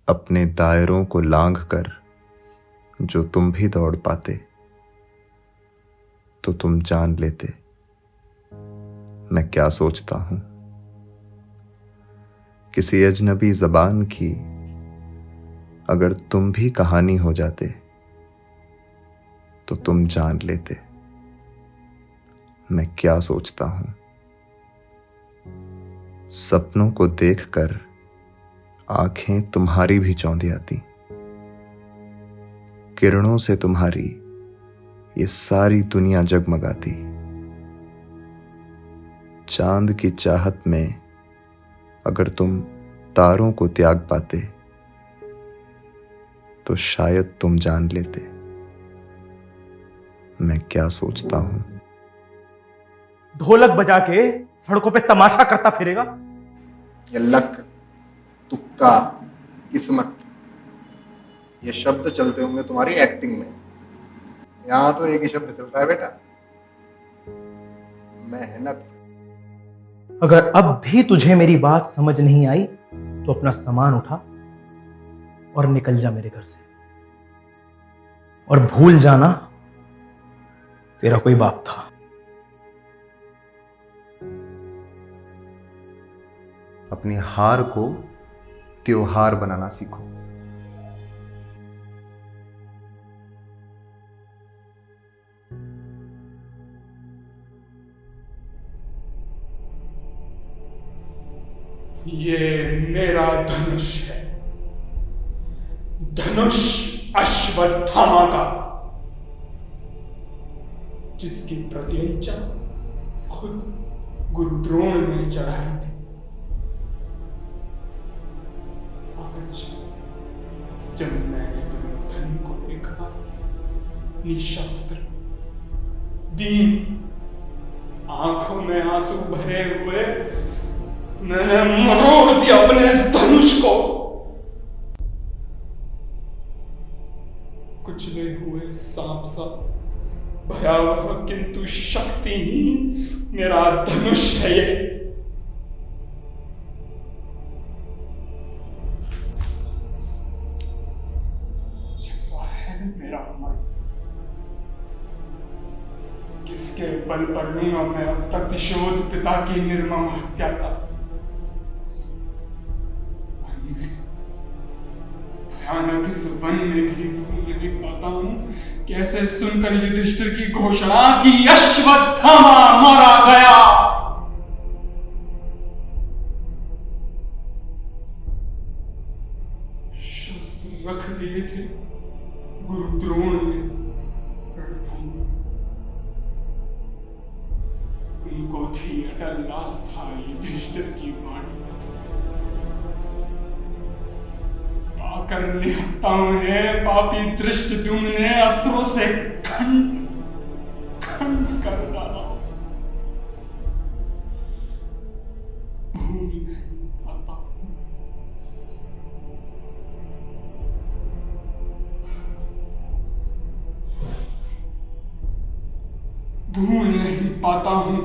अपने दायरों को लांघ कर जो तुम भी दौड़ पाते तो तुम जान लेते मैं क्या सोचता हूं। किसी अजनबी जबान की अगर तुम भी कहानी हो जाते तो तुम जान लेते मैं क्या सोचता हूं। सपनों को देखकर आंखें तुम्हारी भी चौंधी आती, किरणों से तुम्हारी ये सारी दुनिया जगमगाती। चांद की चाहत में अगर तुम तारों को त्याग पाते तो शायद तुम जान लेते मैं क्या सोचता हूं। ढोलक बजा के सड़कों पे तमाशा करता फिरेगा। ये लक, तुक्का, किस्मत, ये शब्द चलते होंगे तुम्हारी एक्टिंग में। यहां तो एक ही शब्द चलता है बेटा, मेहनत। अगर अब भी तुझे मेरी बात समझ नहीं आई तो अपना सामान उठा और निकल जा मेरे घर से, और भूल जाना तेरा कोई बाप था। अपनी हार को त्योहार बनाना सीखो। ये मेरा धनुष है, धनुष अश्वत्थामा का, जिसकी प्रत्यंचा खुद गुरु द्रोण ने चढ़ाई थी। आज जब मैंने दुर्योधन को देखा निशस्त्र, दीन, आंखों में आंसू भरे हुए, मैंने मरोड़ दिया अपने इस धनुष को। कुचले हुए सांप सा भयावह किंतु शक्तिहीन मेरा धनुष है ये। जैसा है मेरा मन, किसके बल पर लूंगा मैं प्रतिशोध पिता की निर्मम हत्या का। भयानक इस वन में भी भूल नहीं पाता हूं कैसे सुनकर युधिष्ठिर की घोषणा कि अश्वत्थामा मारा गया। शस्त्र रख दिए थे गुरु द्रोण ने रणभूमि, उनको थी अटल आस्था युधिष्ठिर की वाणी। आकर निहत्ताओं ने, पापी धृष्टद्युम्न ने अस्त्रों से खंड खंड कर डाला। भूल नहीं पाता हूं, भूल नहीं पाता हूं।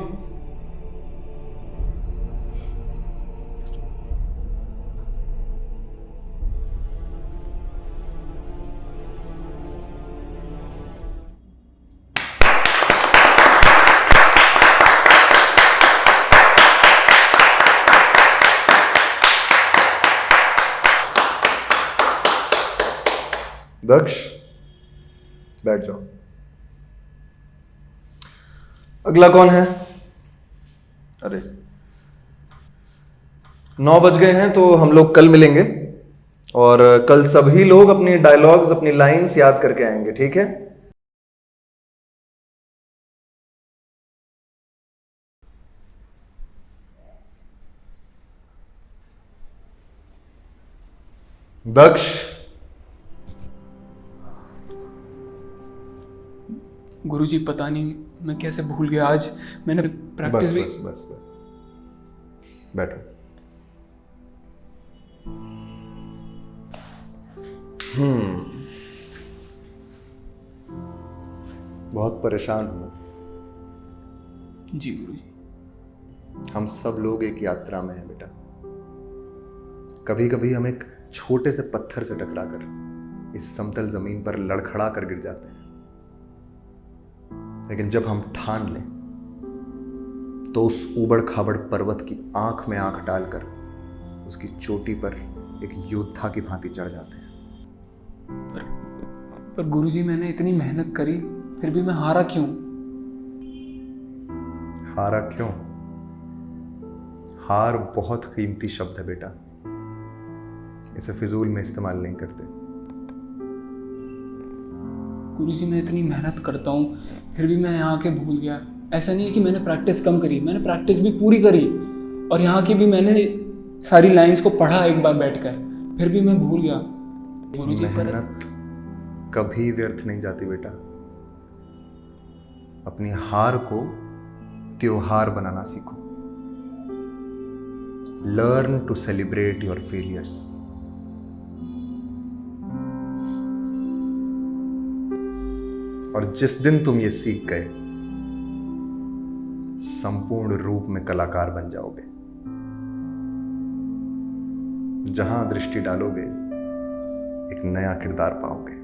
दक्ष, बैठ जाओ। अगला कौन है? अरे 9 बज गए हैं तो हम लोग कल मिलेंगे, और कल सभी लोग अपनी डायलॉग्स, अपनी लाइंस याद करके आएंगे, ठीक है? दक्ष, गुरुजी पता नहीं मैं कैसे भूल गया। आज मैंने प्रैक्टिस भी। बस बैठो। बहुत परेशान हूं। जी गुरुजी। हम सब लोग एक यात्रा में हैं बेटा। कभी कभी हम एक छोटे से पत्थर से टकराकर इस समतल जमीन पर लड़खड़ा कर गिर जाते हैं, लेकिन जब हम ठान लें तो उस ऊबड़ खाबड़ पर्वत की आंख में आंख डालकर उसकी चोटी पर एक योद्धा की भांति चढ़ जाते हैं। पर गुरुजी, मैंने इतनी मेहनत करी, फिर भी मैं हारा क्यों? हारा क्यों? हार बहुत कीमती शब्द है बेटा, इसे फिजूल में इस्तेमाल नहीं करते। गुरुजी, मैं इतनी मेहनत करता हूँ, फिर भी मैं यहाँ के भूल गया। ऐसा नहीं है कि मैंने प्रैक्टिस कम करी, मैंने प्रैक्टिस भी पूरी करी, और यहाँ की भी मैंने सारी लाइंस को पढ़ा एक बार बैठकर, फिर भी मैं भूल गया। गुरुजी, मेहनत कभी व्यर्थ नहीं जाती बेटा। अपनी हार को त्योहार बनाना सीखो। Learn to celebrate your failures. और जिस दिन तुम ये सीख गए, संपूर्ण रूप में कलाकार बन जाओगे। जहां दृष्टि डालोगे एक नया किरदार पाओगे।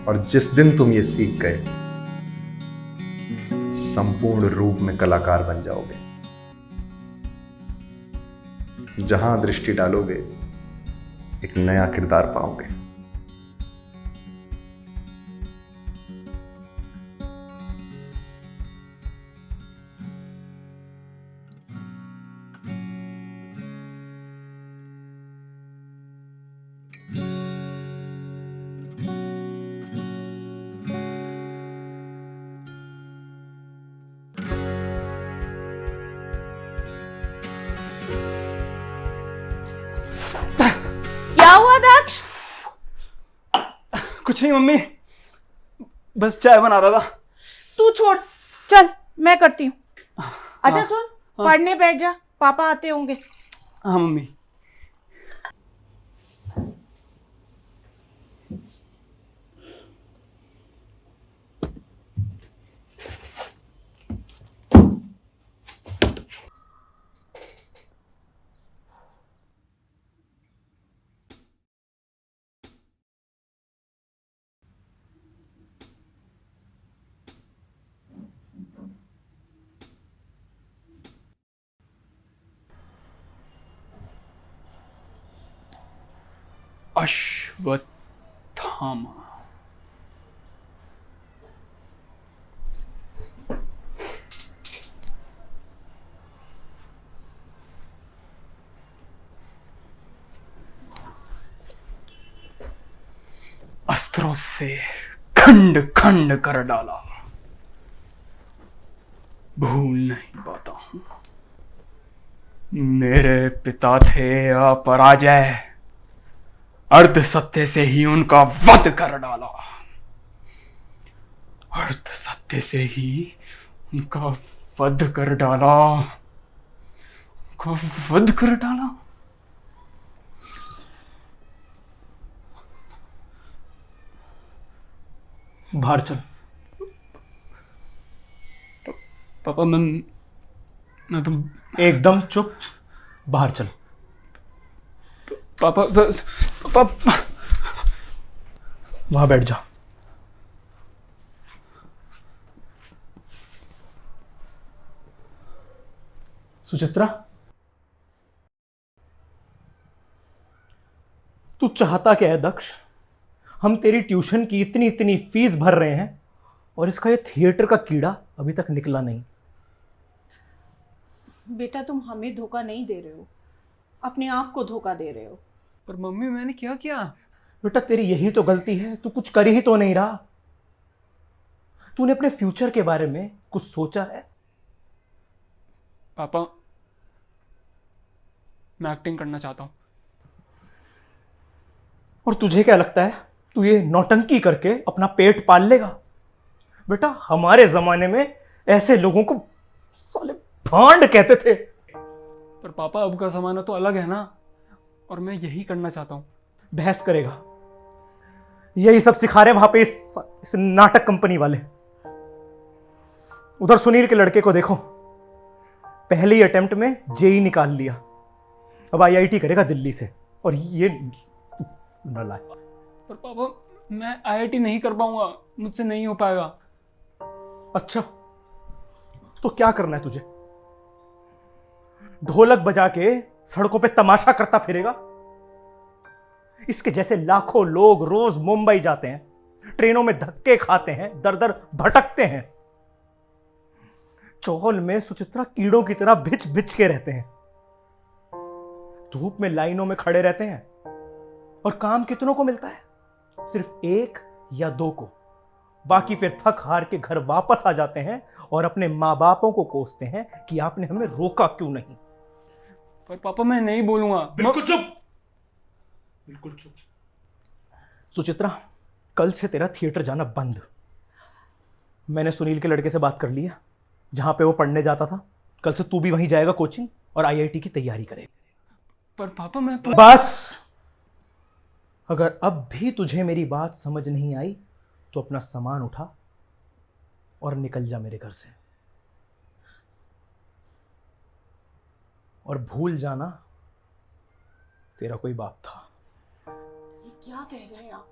और जिस दिन तुम ये सीख गए, संपूर्ण रूप में कलाकार बन जाओगे। जहां दृष्टि डालोगे एक नया किरदार पाओगे। क्या हुआ दक्ष? कुछ नहीं मम्मी, बस चाय बना रहा था। तू छोड़, चल मैं करती हूँ। अच्छा सुन, पढ़ने बैठ जा, पापा आते होंगे। हाँ मम्मी। अश्वत्थामा। अस्त्रों से खंड खंड कर डाला, भूल नहीं पाता हूं। मेरे पिता थे अपराजय, अर्ध सत्य से ही उनका वध कर डाला। अर्ध सत्य से ही उनका वध कर डाला। उनका वध कर डाला। बाहर चल। पापा, मैं तो एकदम चुप, बाहर चल। पापा पापा, वहां बैठ जा। सुचित्रा, तू चाहता क्या है दक्ष? हम तेरी ट्यूशन की इतनी इतनी फीस भर रहे हैं और इसका ये थिएटर का कीड़ा अभी तक निकला नहीं। बेटा, तुम हमें धोखा नहीं दे रहे हो, अपने आप को धोखा दे रहे हो। पर मम्मी, मैंने क्या किया? बेटा, तेरी यही तो गलती है, तू कुछ कर ही तो नहीं रहा। तूने अपने फ्यूचर के बारे में कुछ सोचा है? पापा, मैं एक्टिंग करना चाहता हूं। और तुझे क्या लगता है तू ये नौटंकी करके अपना पेट पाल लेगा? बेटा, हमारे जमाने में ऐसे लोगों को साले भांड कहते थे। पर पापा अब का ज़माना तो अलग है ना, और मैं यही करना चाहता हूँ। बहस करेगा? यही सब सिखा रहे वहां पे इस नाटक कंपनी वाले। उधर सुनील के लड़के को देखो, पहले ही अटेम्प्ट में जेई निकाल लिया, अब आईआईटी करेगा दिल्ली से। और ये नालायक। पर पापा मैं आईआईटी नहीं कर पाऊंगा, मुझसे नहीं हो पाएगा। अच्छा, तो क्या करना है तुझे? ढोलक बजा के सड़कों पे तमाशा करता फिरेगा? इसके जैसे लाखों लोग रोज मुंबई जाते हैं, ट्रेनों में धक्के खाते हैं, दर दर भटकते हैं, चौल में सुचित्रा कीड़ों की तरह भिच भिच के रहते हैं, धूप में लाइनों में खड़े रहते हैं। और काम कितनों को मिलता है? सिर्फ 1 या 2 को। बाकी फिर थक हार के घर वापस आ जाते हैं और अपने माँ बापों को कोसते हैं कि आपने हमें रोका क्यों नहीं। पर पापा मैं नहीं बोलूंगा। बिल्कुल चुप, बिल्कुल चुप। सुचित्रा, कल से तेरा थिएटर जाना बंद। मैंने सुनील के लड़के से बात कर लिया, जहां पे वो पढ़ने जाता था। कल से तू भी वहीं जाएगा कोचिंग और आईआईटी की तैयारी करेगा। पर पापा मैं बस, अगर अब भी तुझे मेरी बात समझ नहीं आई तो अपना सामान उठा और निकल जा मेरे घर से। और भूल जाना तेरा कोई बाप था। ये क्या कह रहे हैं आप?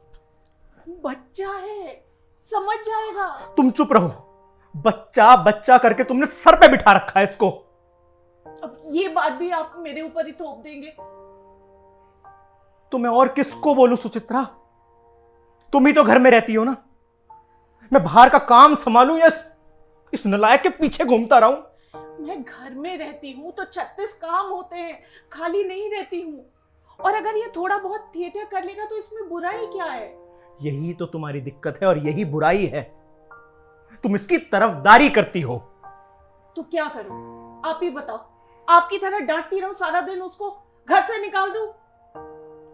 बच्चा है, समझ जाएगा। तुम चुप रहो। बच्चा बच्चा करके तुमने सर पे बिठा रखा है इसको। अब ये बात भी आप मेरे ऊपर ही थोप देंगे? तो मैं और किसको बोलूं सुचित्रा? तुम ही तो घर में रहती हो ना। मैं बाहर का काम संभालूं या इस नलायक के पीछे घूमता रहूं? मैं घर में रहती हूँ तो 36 काम होते हैं, खाली नहीं रहती हूँ। और अगर ये थोड़ा बहुत थिएटर कर लेगा तो इसमें बुराई क्या है? यही तो तुम्हारी दिक्कत है और यही बुराई है। तुम इसकी तरफदारी करती हो। तो क्या करूं? आप ही बताओ। आपकी तरह डांटती रहूं सारा दिन, उसको घर से निकाल दूं?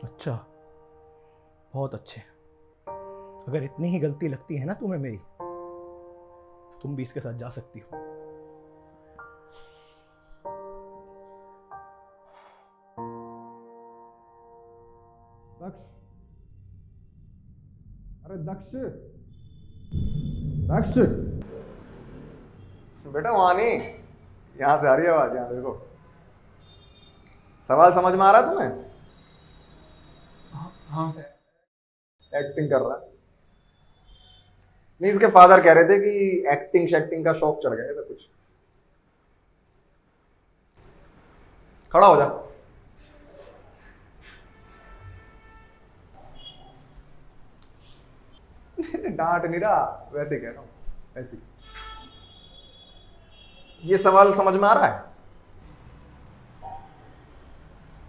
अच्छा, बहुत अच्छे। अगर इतनी ही गलती लगती है ना तुम्हें मेरी, तुम भी इसके साथ जा सकती हो। दक्ष, अरे दक्ष, दक्ष, बेटा वहां नहीं, यहां से आ रही है आवाज। यहां देखो, सवाल समझ में आ रहा है तुम्हें? हाँ सर। एक्टिंग कर रहा है। नहीं, इसके फादर कह रहे थे कि एक्टिंग शैक्टिंग का शौक चढ़ गया ऐसा कुछ। खड़ा हो जा। डांट नहीं रहा, वैसे कह रहा हूं, ऐसे। ये सवाल समझ में आ रहा है?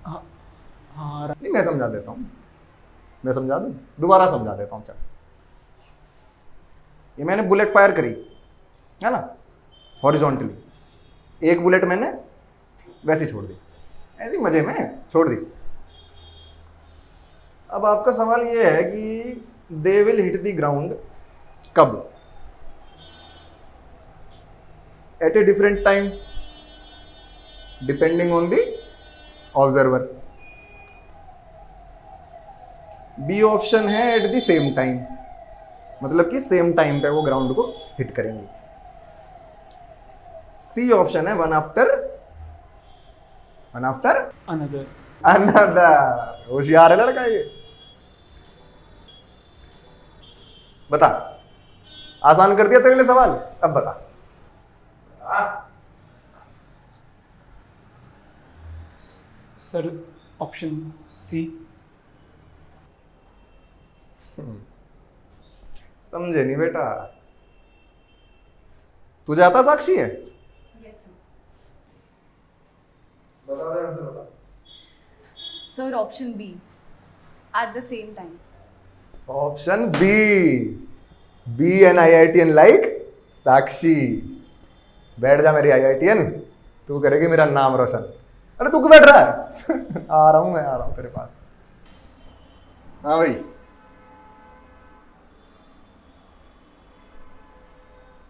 हाँ नहीं, मैं समझा देता हूं। मैं समझा दूं? दोबारा समझा देता हूं। चल, ये मैंने बुलेट फायर करी है ना, हॉरिजॉन्टली। एक बुलेट मैंने वैसे छोड़ दी, ऐसी मजे में छोड़ दी। अब आपका सवाल ये है कि they will hit the ground कब? At a different time depending on the observer. B option है एट द सेम टाइम, मतलब कि सेम टाइम पे वो ग्राउंड को हिट करेंगे। सी ऑप्शन है वन आफ्टर अनदर। अनदर। होशियार है लड़का ये। बता, आसान कर दिया तेरे लिए सवाल, अब बता। Sir option C. समझे नहीं बेटा, तुझे आता साक्षी है? यस बता दे, हमसे बता। Sir option B at the same time. Option B an IITian like Sakshi. बैठ जा मेरी IITian, तू करेगी मेरा नाम रोशन। अरे तू क्यों बैठ रहा है? आ रहा हूं, मैं आ रहा हूं तेरे पास। हाँ भाई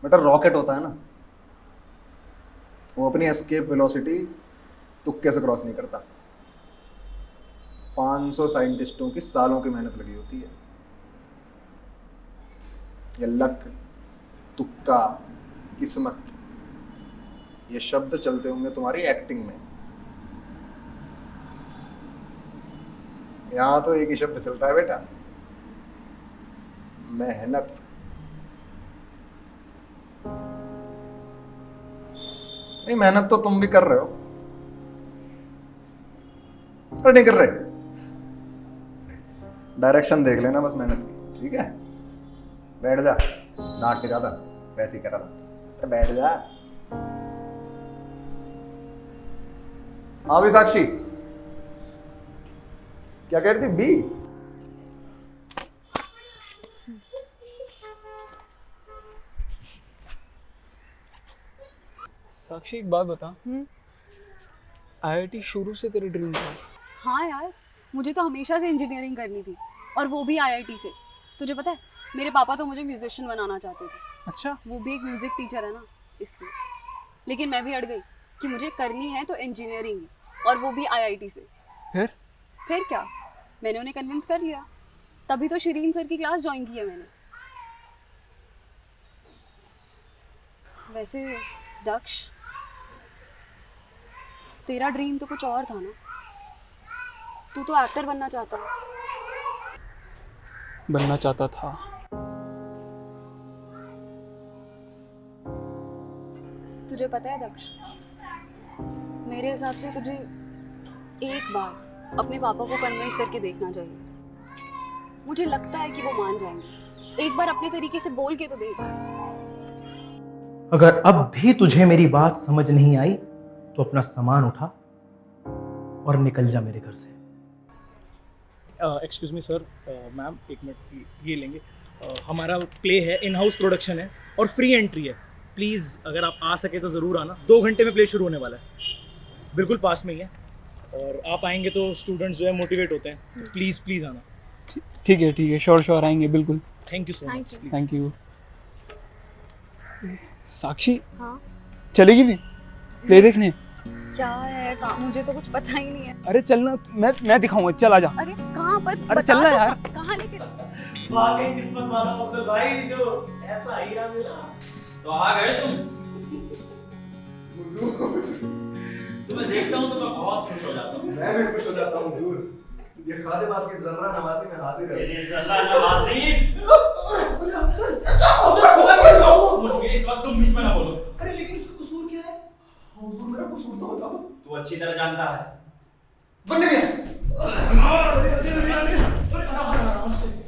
बेटा, रॉकेट होता है ना, वो अपनी एस्केप वेलोसिटी तुक्के से क्रॉस नहीं करता। 500 साइंटिस्टों की सालों की मेहनत लगी होती है। ये लक, तुक्का, किस्मत, ये शब्द चलते होंगे तुम्हारी एक्टिंग में। यहां तो एक ही शब्द चलता है बेटा, मेहनत। नहीं, मेहनत तो तुम भी कर रहे हो, पर नहीं कर रहे। डायरेक्शन देख लेना बस मेहनत की, ठीक है? बैठ जा, दांत टिका था, वैसे ही करा था। अरे बैठ जा। हाँ भी साक्षी, क्या कह रही थी? बी? साक्षी एक बात बता, आईआईटी शुरू से तेरी ड्रीम था? हाँ यार, मुझे तो हमेशा से इंजीनियरिंग करनी थी, और वो भी आईआईटी से। तुझे पता है, मेरे पापा तो मुझे म्यूजिशियन बनाना चाहते थे। अच्छा। वो भी एक म्यूजिक टीचर है ना, इसलिए। लेकिन मैं भी अड़ गई कि मुझे करनी है तो इंजीनियरिंग ही, और वो भी आईआईटी से। फिर क्या, मैंने उन्हें कन्विंस कर लिया। तभी तो शिरीन सर की क्लास ज्वाइन की है मैंने। वैसे दक्ष, तेरा ड्रीम तो कुछ और था ना? तू तो एक्टर बनना चाहता है। बनना चाहता था। तुझे पता है दक्ष, मेरे हिसाब से तुझे एक बार अपने पापा को कन्विंस करके देखना चाहिए। मुझे लगता है कि वो मान जाएंगे। एक बार अपने तरीके से बोल के तो देख। अगर अब भी तुझे मेरी बात समझ नहीं आई तो अपना सामान उठा और निकल जा मेरे घर से। एक्सक्यूज मी सर, मैम एक मिनट ये लेंगे। हमारा प्ले है, इन हाउस प्रोडक्शन है और फ्री एंट्री है। प्लीज़ अगर आप आ सके तो ज़रूर आना। 2 घंटे में प्ले शुरू होने वाला है, बिल्कुल पास में ही है, और आप आएंगे तो स्टूडेंट्स जो है मोटिवेट होते हैं। तो प्लीज़ आना। ठीक है, श्योर आएंगे बिल्कुल। Thank you so Thank much. you. Thank you. Sakshi, हाँ, चलेगी थी प्ले देखने? क्या है काम, मुझे तो कुछ पता ही नहीं है। अरे चलना, मैं दिखाऊंगा, चल आजा। अरे कहाँ पर? अरे बता चलना तो, यार। कहाँ लेके? वाकई किस्मत वाला अफजल भाई, जो ऐसा हीरा मिला। तो आ गए तुम। तुम्हें देखता हूँ तो मैं बहुत खुश हो जाता हूँ। मैं भी खुश हो जाता हूँ हुजूर। ये खादिम आपकी जर्रा नवाजी में हाजिर है। तेरी जर्रा नवाजी। मुझे इस वक्त तुम बीच में ना बोलो। अरे लेकिन उसका कसूर क्या है? हुजूर मेरा कसूर तो बताओ। तू अच्छी तरह जानता है। बंदे में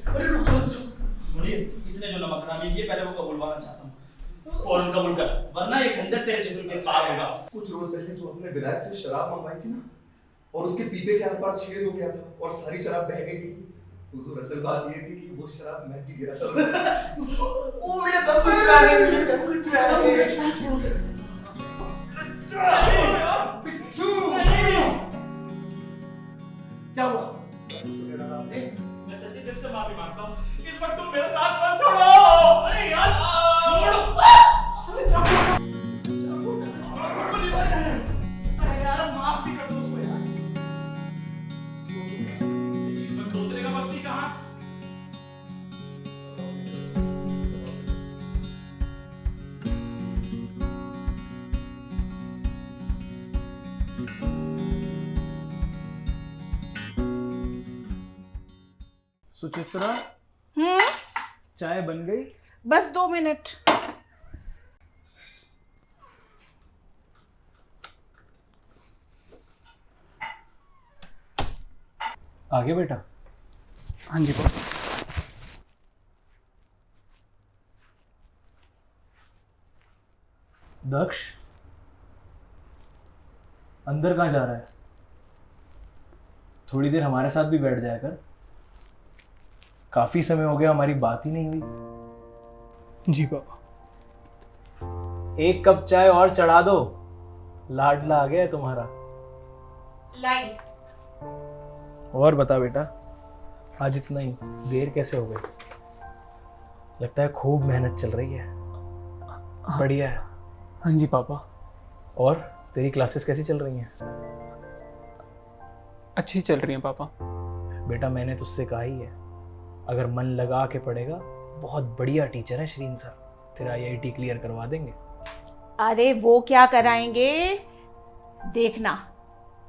अरे रुक जाओ। मुनीर, इसने जो नमकरामी की है, पहले वो कबूलवाना चाहता हूँ। फौरन कबूल कर, वरना ये खंजर तेरे जिस्म पे पार होगा। कुछ रोज पहले जो अपने विलायत से शराब मंगवाई थी ना, और उसके पीपे के आर पार छेद हो गया था और सारी शराब बह गई थी। हुजूर असल बात ये थी कि वो शराब मैं पी गिरा था। ओ मेरा दम घुट रहा है, बिच्छू। क्या हुआ? मैं सच्चे दिल से माफी मांगता हूँ। इस वक्त तुम मेरे साथ मत छोड़ो। अरे यार, छोड़ो। अरे यार, माफ भी कर दो उसको यार। इस वक्त सोचने का वक्त ही कहाँ? सुचित्रा, चाय बन गई? बस 2 मिनट। आगे बेटा। हाँ जी पापा। दक्ष, अंदर कहाँ जा रहा है? थोड़ी देर हमारे साथ भी बैठ जाया कर। काफी समय हो गया, हमारी बात ही नहीं हुई। जी पापा। 1 कप चाय और चढ़ा दो, लाडला आ गया है तुम्हारा। लाइन। और बता बेटा, आज इतना ही देर कैसे हो गई? लगता है खूब मेहनत चल रही है। बढ़िया है। हाँ जी पापा, और तेरी क्लासेस कैसी चल रही हैं? अच्छी चल रही हैं पापा। बेटा मैंने तुझसे कहा ही है, अगर मन लगा के पढ़ेगा, बहुत बढ़िया टीचर है श्रीन सर, तेरा IIT क्लियर करवा देंगे। अरे वो क्या कराएंगे, देखना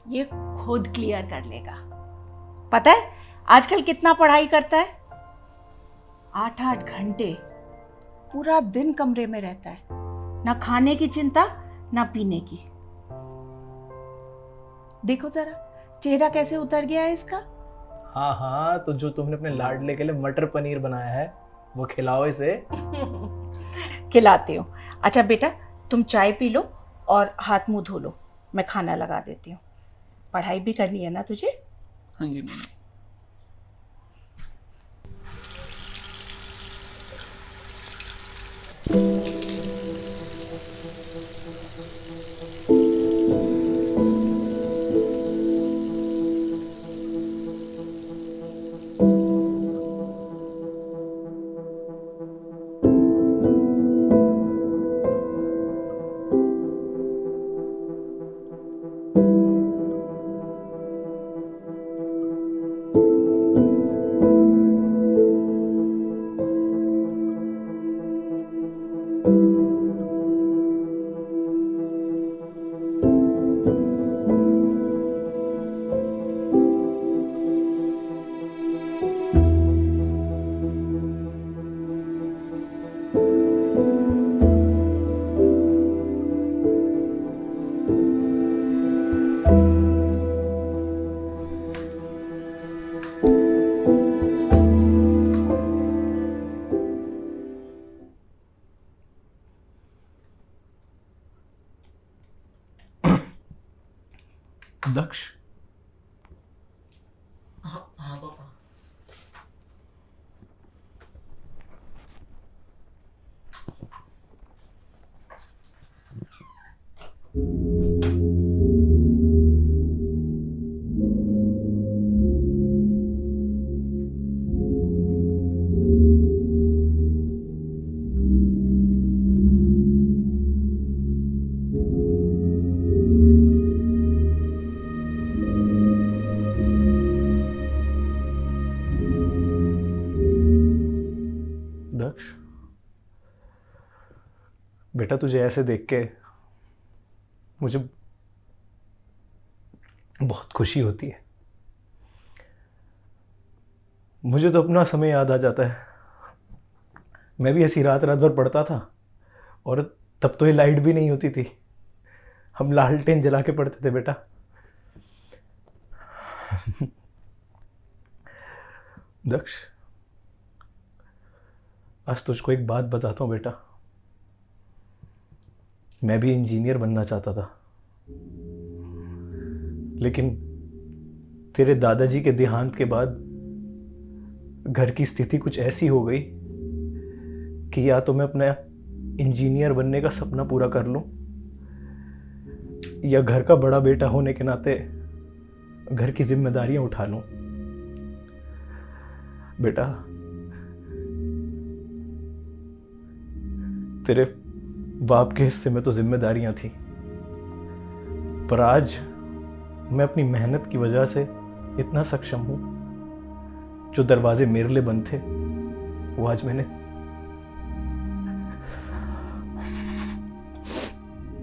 ये खुद क्लियर कर लेगा। पता है आजकल कितना पढ़ाई करता है, 8-8 घंटे पूरा दिन कमरे में रहता है, ना खाने की चिंता ना पीने की। देखो जरा चेहरा कैसे उतर गया है इसका। हाँ हाँ, तो जो तुमने अपने लाडले के लिए मटर पनीर बनाया है वो खिलाओ इसे। खिलाती हूँ। अच्छा बेटा तुम चाय पी लो और हाथ मुंह धो लो, मैं खाना लगा देती हूँ। पढ़ाई भी करनी है ना तुझे। हाँ जी मम्मी। दक्ष, हाँ हाँ पापा। दक्ष बेटा तुझे ऐसे देख के मुझे बहुत खुशी होती है। मुझे तो अपना समय याद आ जाता है, मैं भी ऐसी रात रात भर पढ़ता था और तब तो ये लाइट भी नहीं होती थी, हम लालटेन जला के पढ़ते थे बेटा। दक्ष आज तुझको एक बात बताता हूँ बेटा, मैं भी इंजीनियर बनना चाहता था, लेकिन तेरे दादाजी के देहांत के बाद घर की स्थिति कुछ ऐसी हो गई कि या तो मैं अपना इंजीनियर बनने का सपना पूरा कर लूं, या घर का बड़ा बेटा होने के नाते घर की जिम्मेदारियां उठा लूं। बेटा तेरे बाप के हिस्से में तो जिम्मेदारियां थी, पर आज मैं अपनी मेहनत की वजह से इतना सक्षम हूं, जो दरवाजे मेरे लिए बंद थे वो आज मैंने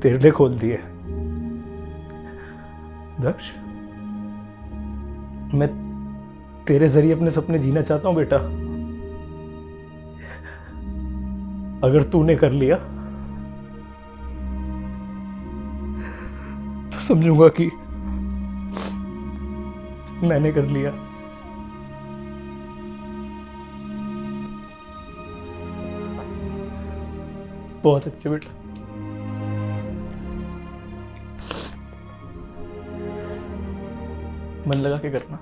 तेरे लिए खोल दिए। दक्ष मैं तेरे जरिए अपने सपने जीना चाहता हूं बेटा, अगर तूने कर लिया तो समझूंगा कि मैंने कर लिया। बहुत अच्छे बेटा। मन लगा के करना।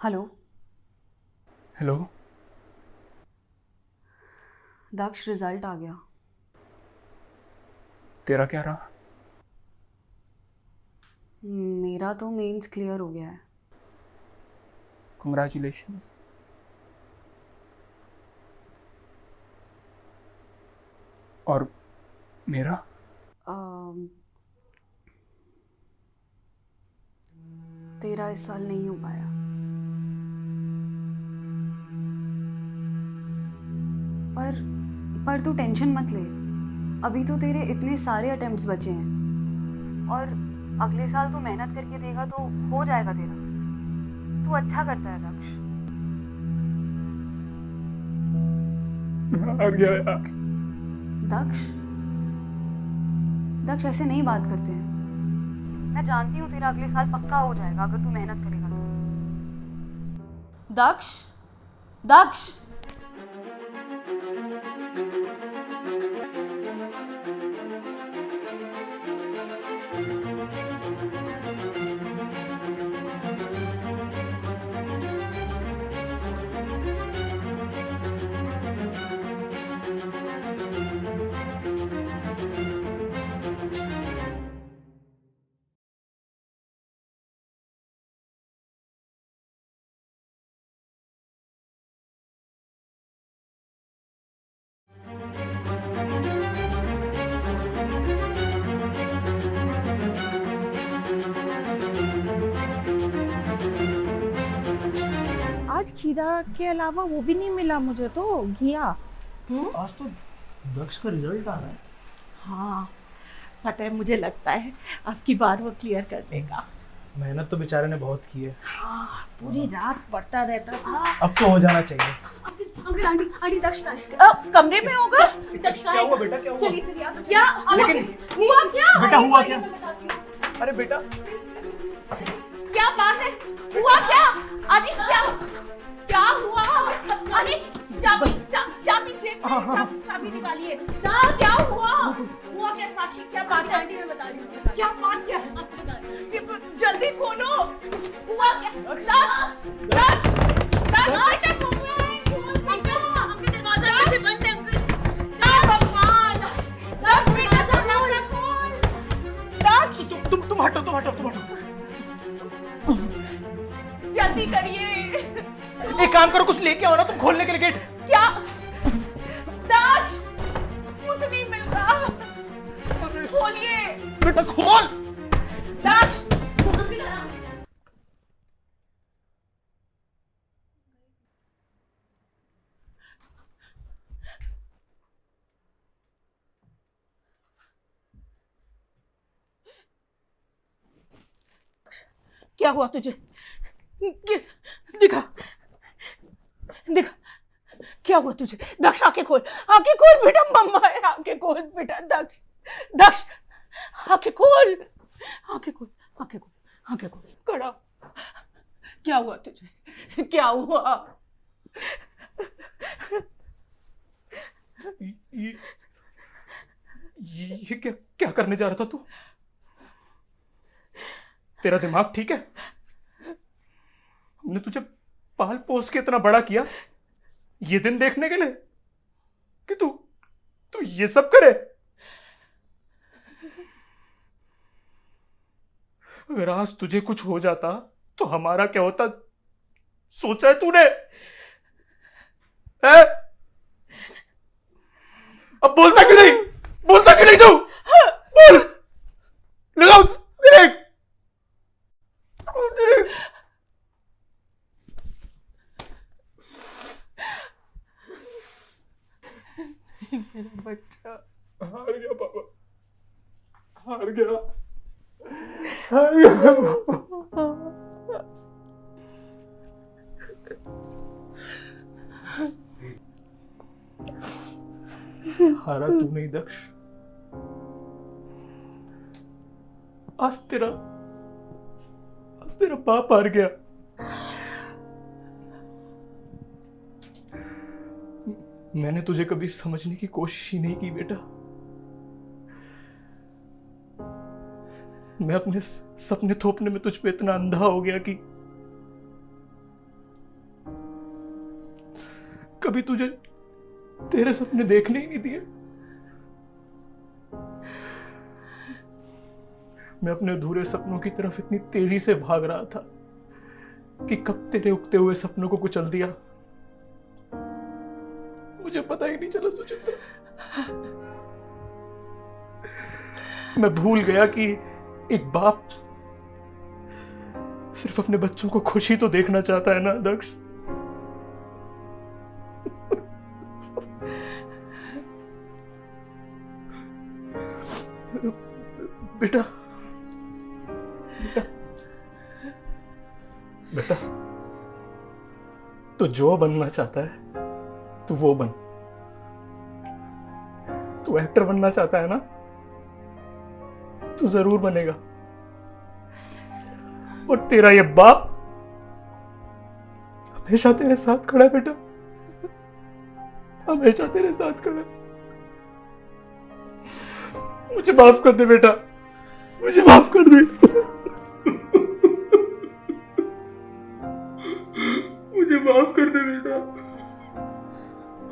Hello hello. दक्ष, रिजल्ट आ गया। तेरा क्या रहा? मेरा तो मेंस क्लियर हो गया है। कंग्रेचुलेशंस। और मेरा? तेरा इस साल नहीं हो पाया। पर तू टेंशन मत ले, अभी तो तेरे इतने सारे अटेम्प्ट्स बचे हैं और अगले साल तू मेहनत करके देगा तो हो जाएगा तेरा। तू अच्छा करता है दक्ष। हार गया यार। दक्ष, दक्ष ऐसे नहीं बात करते हैं। मैं जानती हूँ तेरा अगले साल पक्का हो जाएगा अगर तू मेहनत करेगा तो। दक्ष, दक्ष। आज खीरा के अलावा वो भी नहीं मिला मुझे तो, घिया। आज तो दक्ष का रिजल्ट आ रहा है। हाँ पता है, मुझे लगता है अब की बार वो क्लियर कर देगा। मेहनत तो बेचारे ने बहुत की है। हाँ पूरी रात पढ़ता रहता था। अब तो हो जाना चाहिए। अंकल, आंटी, आंटी, दक्ष कहाँ है? अब कमरे में होगा। दक्ष कहाँ क्या है? हुआ बेटा, क्या हुआ? चलिए चलिए आप लोग क्या लेकिन हुआ क्या? बेटा हुआ क्या? मैं बताती हूँ। अरे बेटा, क्या बात है? हुआ क्या? अरे क्या हुआ? अरे चाबी जेब में, चाबी निकालिए। क्या हुआ? हुआ क्या साक्षी? क्या बात है? आंटी मैं बता रही हूँ। क्या बात क्या है? आपको बता रही हूँ। जल्दी खोलो। हुआ क्या? दक्ष, दक्ष, बेटा घूम रहा है। अंकल दरवाजा कैसे बंद है अंकल? भगवान, दक्ष बेटा दरवाजा खोल। दक्ष तुम हटो। जल्दी करिए। एक काम करो, कुछ लेके आओ ना तुम खोलने के लिए गेट। क्या? दक्ष, कुछ नहीं मिल रहा। खोलिए बेटा खोल। दक्ष। क्या हुआ तुझे? दिखा, क्या हुआ तुझे? दक्ष आंखें खोल बेटा, मम्मा है, आंखें खोल बेटा। दक्ष आंखें खोल। खड़ा। क्या हुआ तुझे? क्या हुआ? ये क्या करने जा रहा था तू? तेरा दिमाग ठीक है? हमने तुझे पाल पोस के इतना बड़ा किया ये दिन देखने के लिए कि तू ये सब करे? अगर आज तुझे कुछ हो जाता तो हमारा क्या होता, सोचा है तूने? है? अब बोलता क्यों नहीं तू? बोल, लगाओ ब्रेक। मेरा बच्चा हार गया पापा, हार गया पापा। हारा तू नहीं दक्ष, आज तेरा बाप हार गया। मैंने तुझे कभी समझने की कोशिश ही नहीं की बेटा। मैं अपने सपने थोपने में तुझ पे इतना अंधा हो गया कि कभी तुझे तेरे सपने देखने ही नहीं दिए। मैं अपने अधूरे सपनों की तरफ इतनी तेजी से भाग रहा था कि कब तेरे उगते हुए सपनों को कुचल दिया मुझे पता ही नहीं चला सुचित्रा। मैं भूल गया कि एक बाप सिर्फ अपने बच्चों को खुशी तो देखना चाहता है ना दक्ष। बेटा बेटा तो जो बनना चाहता है तू वो बन। तू एक्टर बनना चाहता है ना, तू जरूर बनेगा। और तेरा ये बाप हमेशा तेरे साथ खड़ा है बेटा, हमेशा तेरे साथ खड़ा है। मुझे माफ कर दे बेटा, मुझे माफ कर दे। मुझे माफ कर दे बेटा।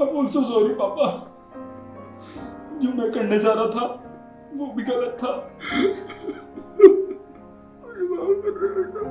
I'm also sorry पापा, जो मैं करने जा रहा था वो भी गलत था। मुझे माफ कर दे बेटा।